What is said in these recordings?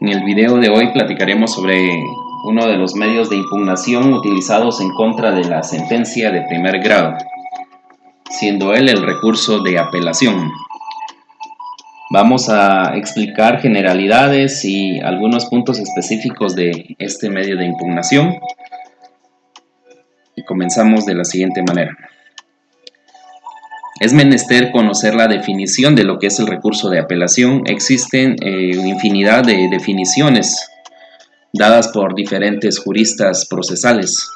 En el video de hoy platicaremos sobre uno de los medios de impugnación utilizados en contra de la sentencia de primer grado, siendo él el recurso de apelación. Vamos a explicar generalidades y algunos puntos específicos de este medio de impugnación. Y comenzamos de la siguiente manera. Es menester conocer la definición de lo que es el recurso de apelación. Existen infinidad de definiciones dadas por diferentes juristas procesales.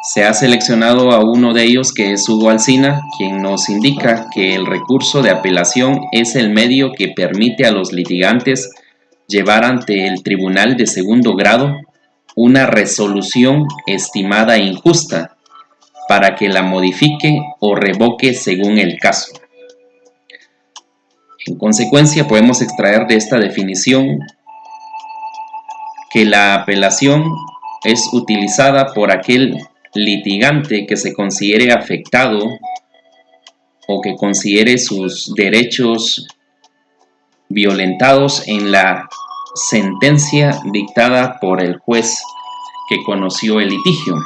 Se ha seleccionado a uno de ellos, que es Hugo Alsina, quien nos indica que el recurso de apelación es el medio que permite a los litigantes llevar ante el tribunal de segundo grado una resolución estimada injusta para que la modifique o revoque según el caso. En consecuencia, podemos extraer de esta definición que la apelación es utilizada por aquel litigante que se considere afectado o que considere sus derechos violentados en la sentencia dictada por el juez que conoció el litigio.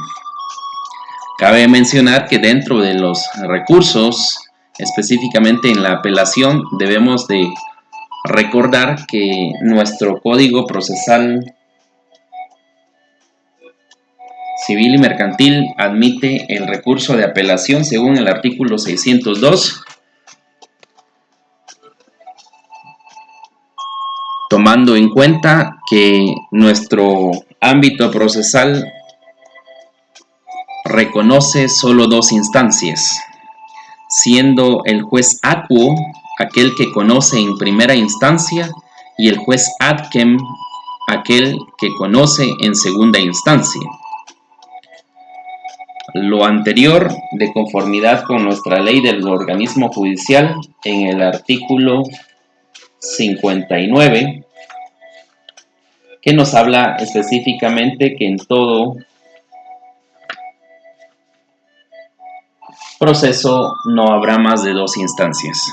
Cabe mencionar que dentro de los recursos, específicamente en la apelación, debemos de recordar que nuestro Código Procesal Civil y Mercantil admite el recurso de apelación según el artículo 602, tomando en cuenta que nuestro ámbito procesal reconoce solo dos instancias, siendo el juez acuo aquel que conoce en primera instancia y el juez ad quem aquel que conoce en segunda instancia. Lo anterior, de conformidad con nuestra ley del organismo judicial, en el artículo 59, que nos habla específicamente que en todo proceso no habrá más de dos instancias.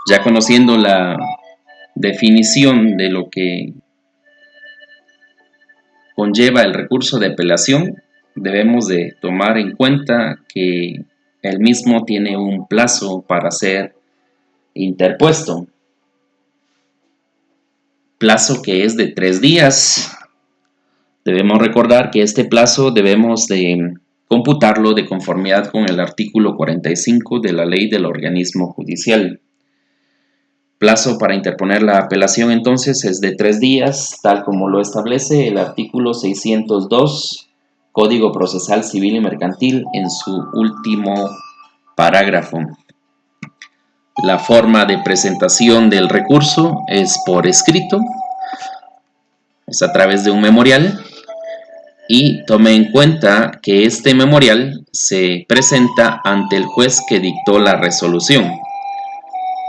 Ya conociendo la definición de lo que conlleva el recurso de apelación, debemos de tomar en cuenta que el mismo tiene un plazo para ser interpuesto, plazo que es de 3 días. Debemos recordar que este plazo debemos de computarlo de conformidad con el artículo 45 de la ley del organismo judicial. Plazo para interponer la apelación entonces es de 3 días, tal como lo establece el artículo 602, Código Procesal Civil y Mercantil, en su último parágrafo. La forma de presentación del recurso es por escrito, es a través de un memorial, y tome en cuenta que este memorial se presenta ante el juez que dictó la resolución.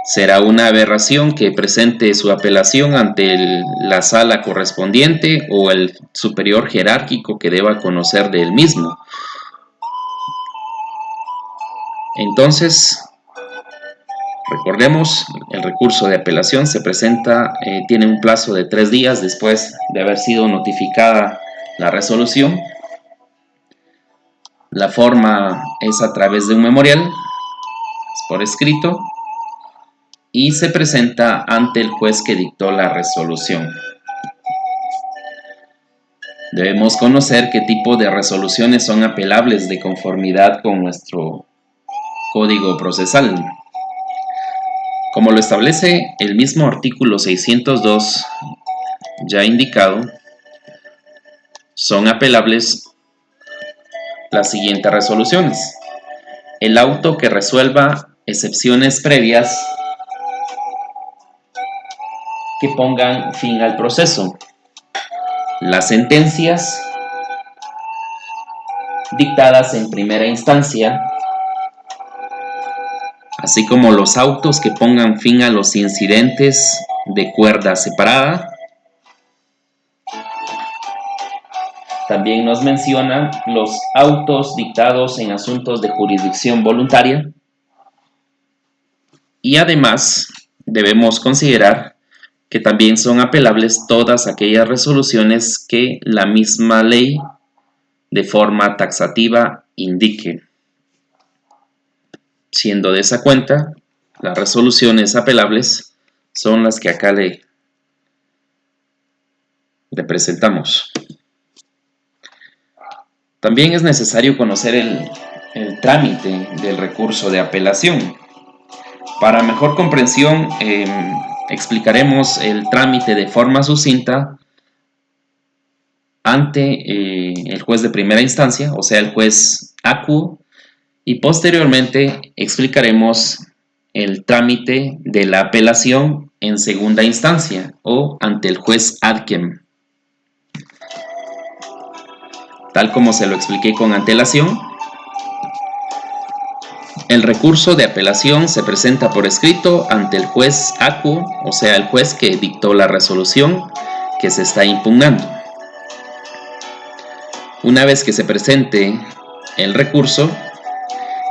Será una aberración que presente su apelación ante la sala correspondiente o el superior jerárquico que deba conocer del mismo. Entonces, recordemos, el recurso de apelación se presenta, tiene un plazo de 3 días después de haber sido notificada la resolución. La forma es a través de un memorial, es por escrito, y se presenta ante el juez que dictó la resolución. Debemos conocer qué tipo de resoluciones son apelables de conformidad con nuestro Código Procesal. Como lo establece el mismo artículo 602 ya indicado, son apelables las siguientes resoluciones: el auto que resuelva excepciones previas que pongan fin al proceso, las sentencias dictadas en primera instancia, así como los autos que pongan fin a los incidentes de cuerda separada. También nos menciona los autos dictados en asuntos de jurisdicción voluntaria y además debemos considerar que también son apelables todas aquellas resoluciones que la misma ley de forma taxativa indique. Siendo de esa cuenta, las resoluciones apelables son las que acá le presentamos. También es necesario conocer el trámite del recurso de apelación. Para mejor comprensión, explicaremos el trámite de forma sucinta ante el juez de primera instancia, o sea, el juez acuo, y posteriormente explicaremos el trámite de la apelación en segunda instancia o ante el juez ad quem. Tal como se lo expliqué con antelación, el recurso de apelación se presenta por escrito ante el juez acuo, o sea, el juez que dictó la resolución que se está impugnando. Una vez que se presente el recurso,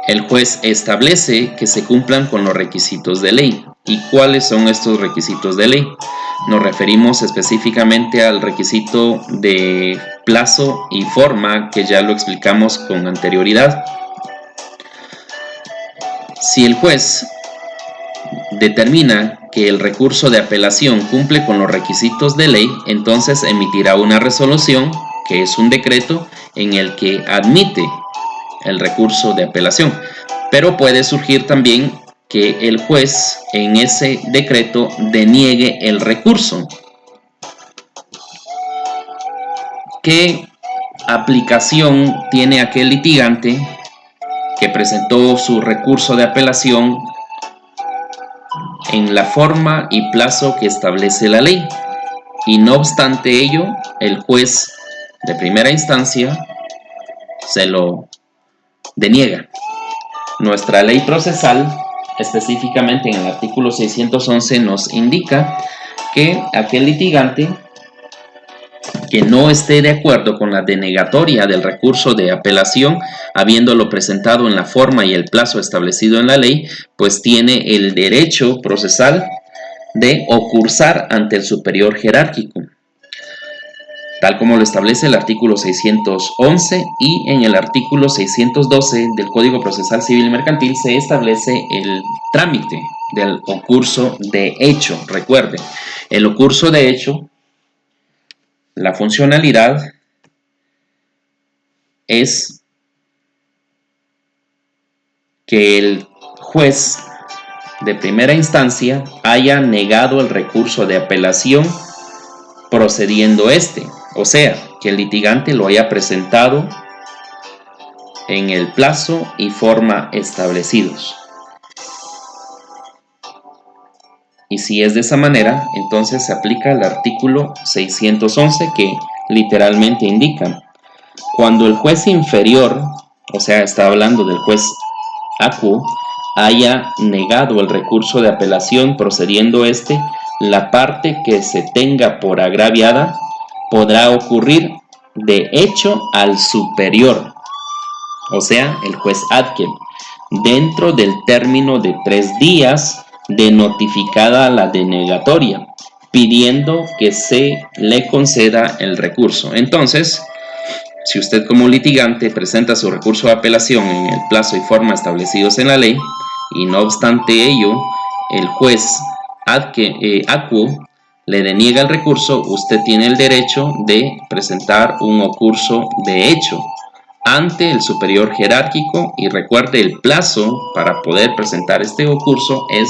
el juez establece que se cumplan con los requisitos de ley. ¿Y cuáles son estos requisitos de ley? Nos referimos específicamente al requisito de plazo y forma, que ya lo explicamos con anterioridad. Si el juez determina que el recurso de apelación cumple con los requisitos de ley, entonces emitirá una resolución, que es un decreto, en el que admite el recurso de apelación. Pero puede surgir también que el juez en ese decreto deniegue el recurso. ¿Qué aplicación tiene aquel litigante que presentó su recurso de apelación en la forma y plazo que establece la ley? Y no obstante ello, el juez de primera instancia se lo deniega. Nuestra ley procesal, específicamente en el artículo 611, nos indica que aquel litigante que no esté de acuerdo con la denegatoria del recurso de apelación, habiéndolo presentado en la forma y el plazo establecido en la ley, pues tiene el derecho procesal de ocursar ante el superior jerárquico, tal como lo establece el artículo 611, y en el artículo 612 del Código Procesal Civil y Mercantil se establece el trámite del ocurso de hecho. Recuerde, el ocurso de hecho, la funcionalidad es que el juez de primera instancia haya negado el recurso de apelación procediendo este, o sea, que el litigante lo haya presentado en el plazo y forma establecidos. Y si es de esa manera, entonces se aplica el artículo 611, que literalmente indica: cuando el juez inferior, o sea, está hablando del juez acuo, haya negado el recurso de apelación procediendo este, la parte que se tenga por agraviada podrá ocurrir de hecho al superior, o sea, el juez ad quem, dentro del término de 3 días de notificada la denegatoria, pidiendo que se le conceda el recurso. Entonces, si usted como litigante presenta su recurso de apelación en el plazo y forma establecidos en la ley, y no obstante ello, el juez acuo le deniega el recurso, usted tiene el derecho de presentar un ocurso de hecho ante el superior jerárquico, y recuerde, el plazo para poder presentar este ocurso es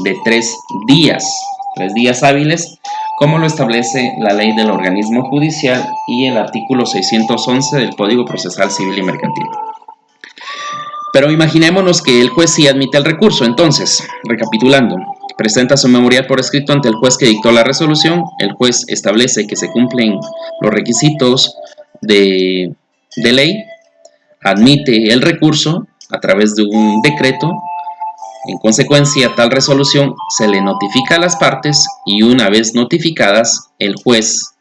de 3 días, 3 días hábiles, como lo establece la ley del organismo judicial y el artículo 611 del Código Procesal Civil y Mercantil. Pero imaginémonos que el juez sí admite el recurso. Entonces, recapitulando, presenta su memorial por escrito ante el juez que dictó la resolución, el juez establece que se cumplen los requisitos de ley, admite el recurso a través de un decreto. En consecuencia, tal resolución se le notifica a las partes, y una vez notificadas, el juez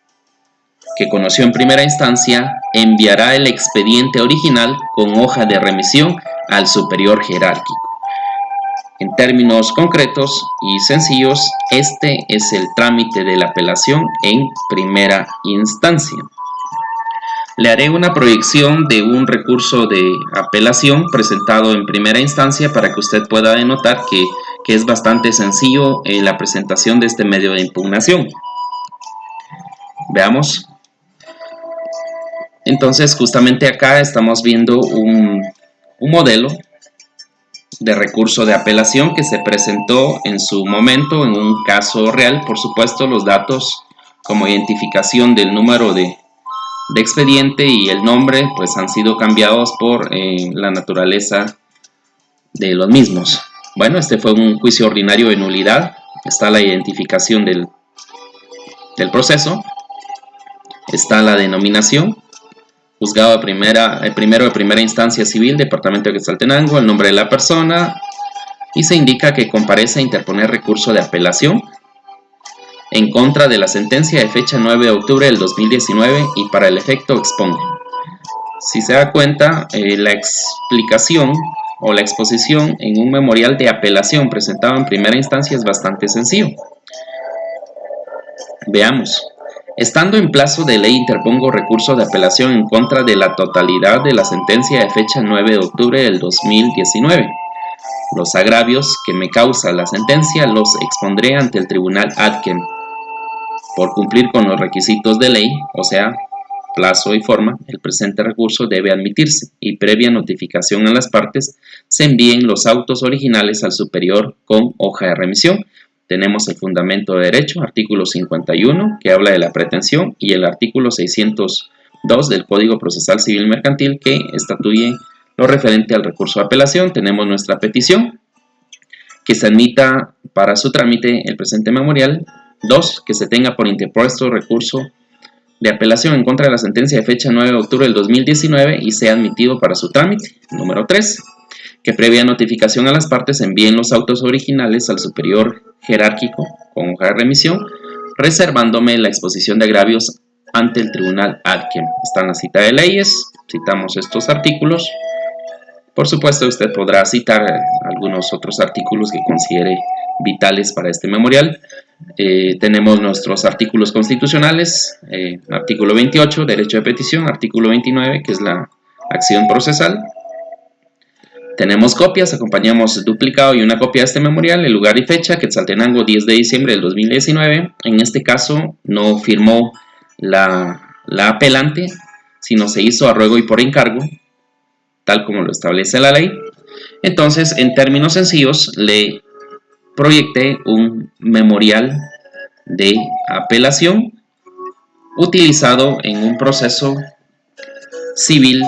que conoció en primera instancia enviará el expediente original con hoja de remisión al superior jerárquico. En términos concretos y sencillos, este es el trámite de la apelación en primera instancia. Le haré una proyección de un recurso de apelación presentado en primera instancia para que usted pueda denotar que es bastante sencillo la presentación de este medio de impugnación. Veamos. Entonces, justamente acá estamos viendo un modelo de recurso de apelación que se presentó en su momento en un caso real. Por supuesto, los datos como identificación del número de expediente y el nombre pues han sido cambiados por la naturaleza de los mismos. Bueno, este fue un juicio ordinario de nulidad. Está la identificación del proceso, está la denominación, juzgado primero de primera instancia civil, departamento de Quetzaltenango, el nombre de la persona, y se indica que comparece a interponer recurso de apelación en contra de la sentencia de fecha 9 de octubre del 2019 y para el efecto exponga. Si se da cuenta, la explicación o la exposición en un memorial de apelación presentado en primera instancia es bastante sencillo. Veamos. Estando en plazo de ley, interpongo recurso de apelación en contra de la totalidad de la sentencia de fecha 9 de octubre del 2019. Los agravios que me causa la sentencia los expondré ante el tribunal Adquem. Por cumplir con los requisitos de ley, o sea, plazo y forma, el presente recurso debe admitirse y previa notificación a las partes se envíen los autos originales al superior con hoja de remisión. Tenemos el fundamento de derecho, artículo 51, que habla de la pretensión, y el artículo 602 del Código Procesal Civil Mercantil, que estatuye lo referente al recurso de apelación. Tenemos nuestra petición, que se admita para su trámite el presente memorial. 2. Que se tenga por interpuesto recurso de apelación en contra de la sentencia de fecha 9 de octubre del 2019 y sea admitido para su trámite. Número 3. Que previa notificación a las partes envíen los autos originales al superior jerárquico con hoja de remisión, reservándome la exposición de agravios ante el tribunal Adquem. Está en la cita de leyes, citamos estos artículos. Por supuesto, usted podrá citar algunos otros artículos que considere vitales para este memorial. Tenemos nuestros artículos constitucionales, artículo 28, derecho de petición, artículo 29, que es la acción procesal. Tenemos copias, acompañamos duplicado y una copia de este memorial, el lugar y fecha, Quetzaltenango, 10 de diciembre del 2019. En este caso no firmó la apelante, sino se hizo a ruego y por encargo, tal como lo establece la ley. Entonces, en términos sencillos, le proyecté un memorial de apelación utilizado en un proceso civil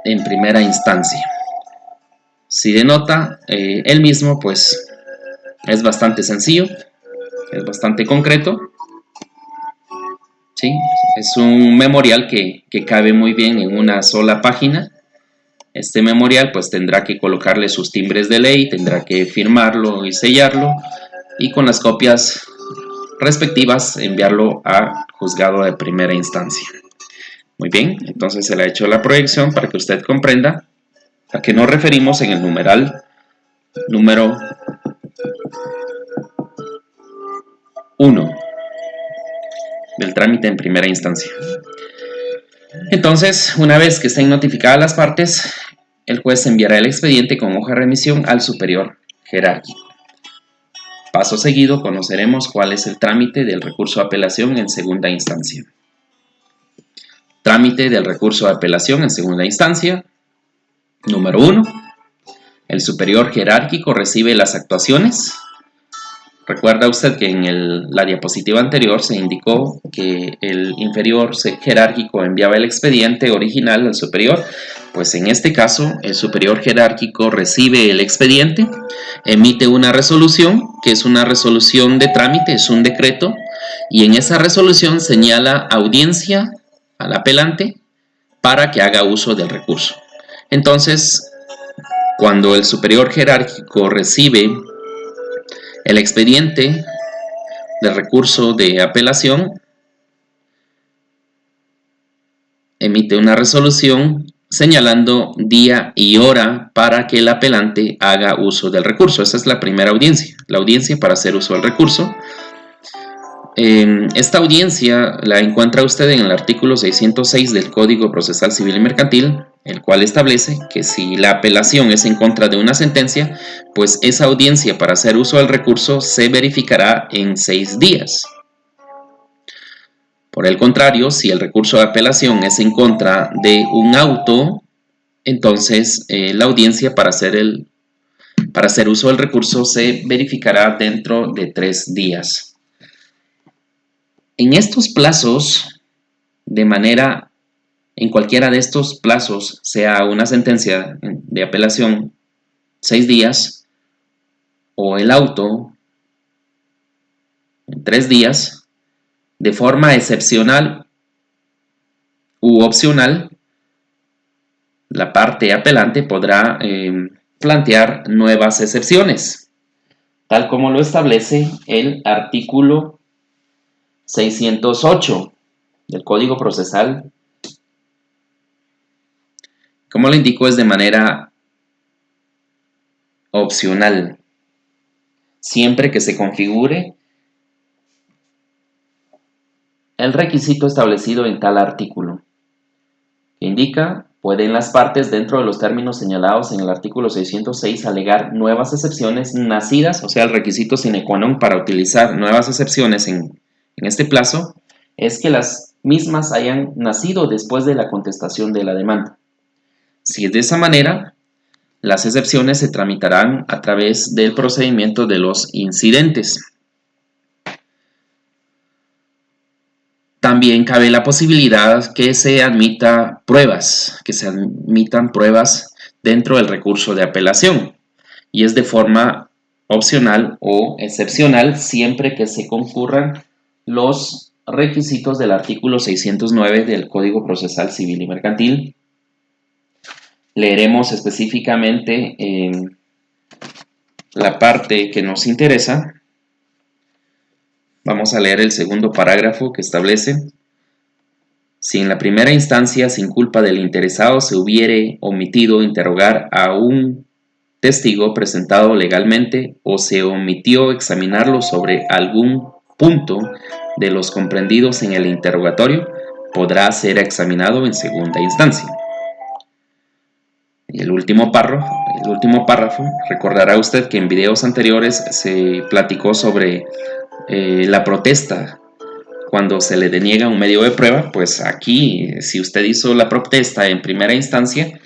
en primera instancia. Si denota, el mismo pues es bastante sencillo, es bastante concreto, ¿sí? Es un memorial que cabe muy bien en una sola página. Este memorial pues tendrá que colocarle sus timbres de ley, tendrá que firmarlo y sellarlo, y con las copias respectivas enviarlo a juzgado de primera instancia. Muy bien, entonces se le ha hecho la proyección para que usted comprenda a qué nos referimos en el numeral número 1 del trámite en primera instancia. Entonces, una vez que estén notificadas las partes, el juez enviará el expediente con hoja de remisión al superior jerárquico. Paso seguido, conoceremos cuál es el trámite del recurso de apelación en segunda instancia. Trámite del recurso de apelación en segunda instancia. Número 1. El superior jerárquico recibe las actuaciones. Recuerda usted que en la diapositiva anterior se indicó que el inferior jerárquico enviaba el expediente original al superior. Pues en este caso, el superior jerárquico recibe el expediente, emite una resolución, que es una resolución de trámite, es un decreto, y en esa resolución señala audiencia al apelante para que haga uso del recurso. Entonces, cuando el superior jerárquico recibe el expediente de recurso de apelación, emite una resolución señalando día y hora para que el apelante haga uso del recurso. Esa es la primera audiencia, la audiencia para hacer uso del recurso. Esta audiencia la encuentra usted en el artículo 606 del Código Procesal Civil y Mercantil, el cual establece que si la apelación es en contra de una sentencia, pues esa audiencia para hacer uso del recurso se verificará en 6 días. Por el contrario, si el recurso de apelación es en contra de un auto, entonces la audiencia para hacer uso del recurso se verificará dentro de 3 días. En estos plazos, en cualquiera de estos plazos, sea una sentencia de apelación 6 días o el auto en 3 días, de forma excepcional u opcional, la parte apelante podrá plantear nuevas excepciones, tal como lo establece el artículo 608 del Código Procesal. Como le indico, es de manera opcional, siempre que se configure el requisito establecido en tal artículo, que indica: pueden las partes, dentro de los términos señalados en el artículo 606, alegar nuevas excepciones nacidas, o sea, el requisito sine qua non para utilizar nuevas excepciones en este plazo es que las mismas hayan nacido después de la contestación de la demanda. Si es de esa manera, las excepciones se tramitarán a través del procedimiento de los incidentes. También cabe la posibilidad que se admitan pruebas dentro del recurso de apelación, y es de forma opcional o excepcional siempre que se concurran los requisitos del artículo 609 del Código Procesal Civil y Mercantil. Leeremos específicamente la parte que nos interesa. Vamos a leer el segundo parágrafo, que establece: si en la primera instancia, sin culpa del interesado, se hubiere omitido interrogar a un testigo presentado legalmente o se omitió examinarlo sobre algún punto de los comprendidos en el interrogatorio, podrá ser examinado en segunda instancia. Y el último párrafo, recordará usted que en videos anteriores se platicó sobre la protesta cuando se le deniega un medio de prueba. Pues aquí, si usted hizo la protesta en primera instancia,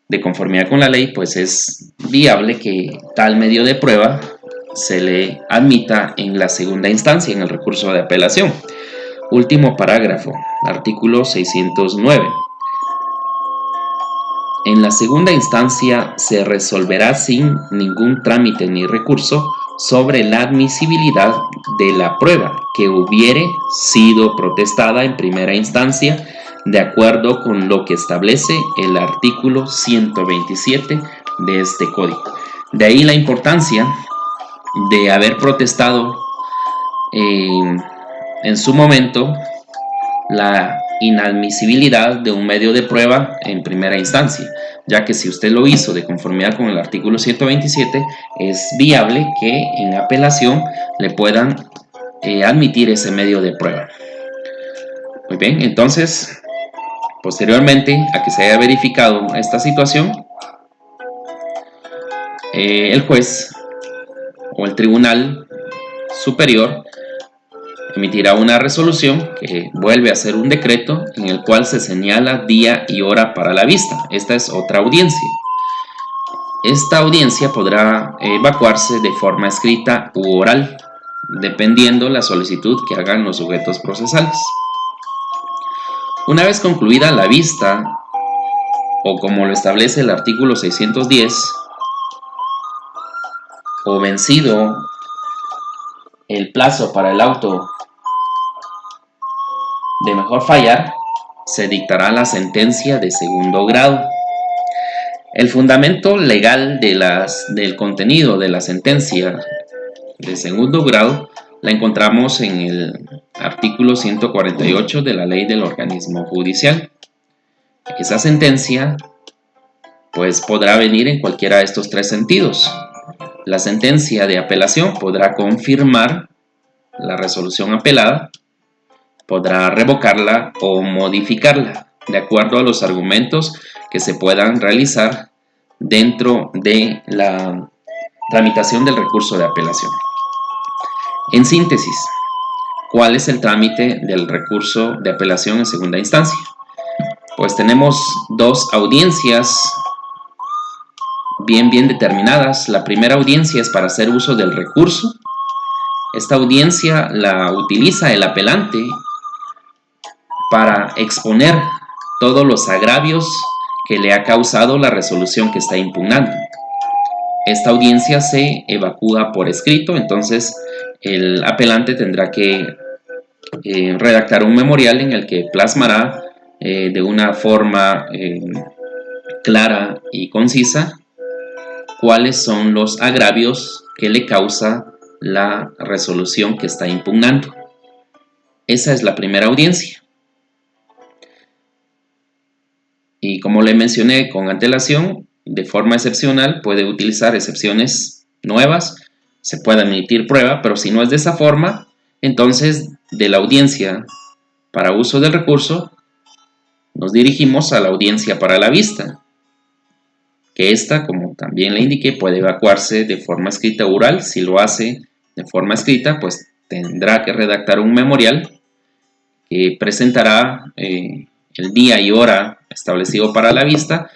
de conformidad con la ley, pues es viable que tal medio de prueba se le admita en la segunda instancia, en el recurso de apelación. Último parágrafo, artículo 609. En la segunda instancia se resolverá sin ningún trámite ni recurso sobre la admisibilidad de la prueba que hubiere sido protestada en primera instancia, de acuerdo con lo que establece el artículo 127 de este código. De ahí la importancia de haber protestado en su momento la inadmisibilidad de un medio de prueba en primera instancia, ya que si usted lo hizo de conformidad con el artículo 127, es viable que en apelación le puedan admitir ese medio de prueba. Muy bien, entonces, posteriormente a que se haya verificado esta situación, el juez o el tribunal superior emitirá una resolución que vuelve a ser un decreto en el cual se señala día y hora para la vista. Esta es otra audiencia. Esta audiencia podrá evacuarse de forma escrita u oral, dependiendo la solicitud que hagan los sujetos procesales. Una vez concluida la vista, o como lo establece el artículo 610, o vencido el plazo para el auto de mejor fallar, se dictará la sentencia de segundo grado. El fundamento legal del contenido de la sentencia de segundo grado la encontramos en el artículo 148 de la Ley del Organismo Judicial, Esa sentencia pues podrá venir en cualquiera de estos tres sentidos. La sentencia de apelación podrá confirmar la resolución apelada, podrá revocarla o modificarla de acuerdo a los argumentos que se puedan realizar dentro de la tramitación del recurso de apelación. En síntesis, ¿cuál es el trámite del recurso de apelación en segunda instancia? Pues tenemos dos audiencias bien determinadas. La primera audiencia es para hacer uso del recurso. Esta audiencia la utiliza el apelante para exponer todos los agravios que le ha causado la resolución que está impugnando. Esta audiencia se evacúa por escrito, entonces el apelante tendrá que redactar un memorial en el que plasmará de una forma clara y concisa cuáles son los agravios que le causa la resolución que está impugnando. Esa es la primera audiencia. Y como le mencioné con antelación, de forma excepcional puede utilizar excepciones nuevas, se puede admitir prueba, pero si no es de esa forma, entonces de la audiencia para uso del recurso nos dirigimos a la audiencia para la vista, que esta, como también le indiqué, puede evacuarse de forma escrita o oral. Si lo hace de forma escrita, pues tendrá que redactar un memorial que presentará el día y hora establecido para la vista,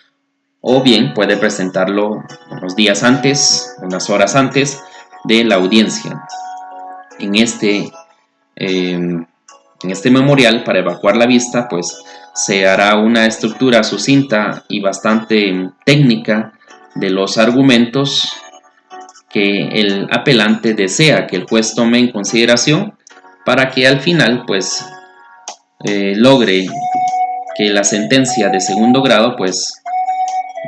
o bien puede presentarlo unos días antes, unas horas antes de la audiencia. En este memorial para evacuar la vista, pues se hará una estructura sucinta y bastante técnica de los argumentos que el apelante desea que el juez tome en consideración para que al final pues logre que la sentencia de segundo grado pues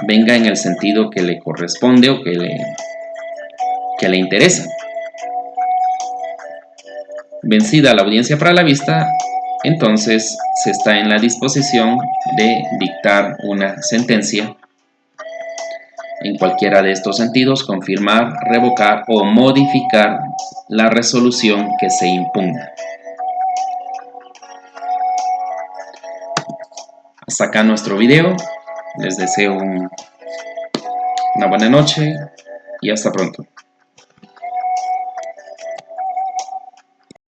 venga en el sentido que le corresponde o que le interesa. Vencida la audiencia para la vista, entonces se está en la disposición de dictar una sentencia en cualquiera de estos sentidos, confirmar, revocar o modificar la resolución que se impugna. Hasta acá nuestro video. Les deseo una buena noche y hasta pronto.